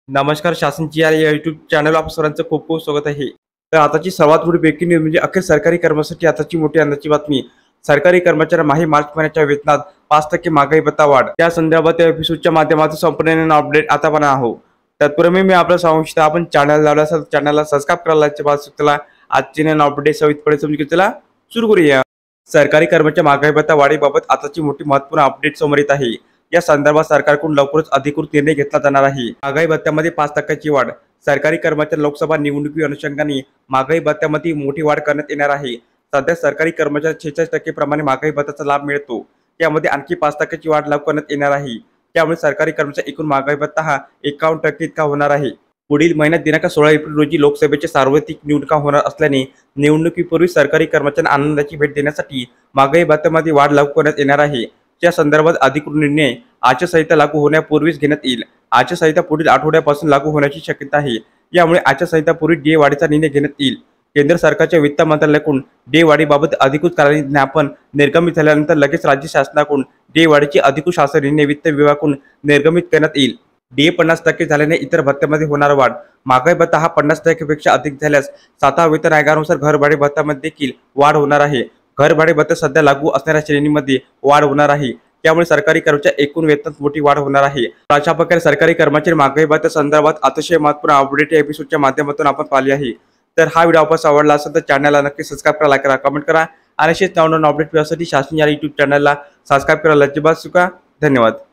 नमस्कार. शासनची या YouTube channel आपल्या सर्वांचं खूप खूप स्वागत आहे. तर आताची सर्वात मोठी ब्रेकिंग न्यूज म्हणजे अखेर सरकारी कर्मचाऱ्यांसाठी आताची मोठी आनंदाची बातमी. सरकारी कर्मचाऱ्यांना मार्च महिन्याच्या वेतनात 5% महागाई भत्ता वाढ. त्या संदर्भात या एपिसोडच्या माध्यमातून संपूर्ण अपडेट आता पण आहोत. तत्पूर्वी मी आपलं सांगू इच्छितो, आपण चॅनल लावला असेल चॅनलला सबस्क्राईब करायला चला. आजची अपडेट सविस्तरपणे समजून चला सुरू करूया. सरकारी कर्मचारी महागाई भत्ता वाढीबाबत आताची मोठी महत्त्वपूर्ण अपडेट समोर येत आहे. या संदर्भात सरकारकडून लवकरच अधिकृत निर्णय घेतला जाणार आहे. महागाई भत्त्यामध्ये 5% वाढ. सरकारी कर्मचारी लोकसभा निवडणुकी अनुषंगाने महागाई भत्त्यामध्ये मोठी वाढ करण्यात येणार आहे. सध्या सरकारी कर्मचारी 46% प्रमाणे महागाई भत्त्याचा लाभ मिळतो. यामध्ये आणखी 5% वाढ लागू करण्यात येणार आहे. त्यामुळे सरकारी कर्मचारी एकूण महागाई भत्ता हा 51% इतका होणार आहे. पुढील महिन्यात दिनांक 16 एप्रिल रोजी लोकसभेच्या सार्वत्रिक निवडणुका होणार असल्याने निवडणुकीपूर्वी सरकारी कर्मचाऱ्यांना आनंदाची भेट देण्यासाठी महागाई भत्त्यामध्ये वाढ लागू करण्यात येणार आहे. या संदर्भात अधिकृत निर्णय आचारसंहिता लागू होण्यापूर्वीच घेण्यात येईल. आचारसंहिता पुढील आठवड्यापासून लागू होण्याची शक्यता आहे. यामुळे आचारसंहितापूर्वी डीए वाढीचा निर्णय घेण्यात येईल. केंद्र सरकारच्या वित्त मंत्रालयाकडून डीए वाढीबाबत अधिकृत कार्यक्रम ज्ञापन निर्गमित झाल्यानंतर लगेच राज्य शासनाकडून डीए वाढीची अधिकृत शासन निर्णय वित्त विभागाकडून निर्गमित करण्यात येईल. डीए 50% झाल्याने इतर भत्त्यामध्ये होणार वाढ. महागाई भत्ता हा 50% पेक्षा अधिक झाल्यास 7 वेतन आयोगानुसार घरभाडे भत्त्यामध्ये देखील वाढ होणार आहे. घरभाडे भत्ता सध्या लागू असणाऱ्या श्रेणीमध्ये वाढ होणार आहे. त्यामुळे सरकारी कर्मचारी एकूण वेतनात मोठी वाढ होणार आहे. अशा प्रकारे सरकारी कर्मचारी महागाई भत्त्या संदर्भात अतिशय महत्त्वपूर्ण अपडेट या एपिसोडच्या माध्यमातून आपण पाहिली आहे. तर हा व्हिडिओ आपल्याला आवडला असेल तर चॅनलला नक्की सबस्क्राईब करा, लाईक करा, कमेंट करा आणि असेच नवनवीन अपडेट मिळण्यासाठी शासन या यूट्यूब चॅनलला सबस्क्राईब करायला अजिबात चुका. धन्यवाद.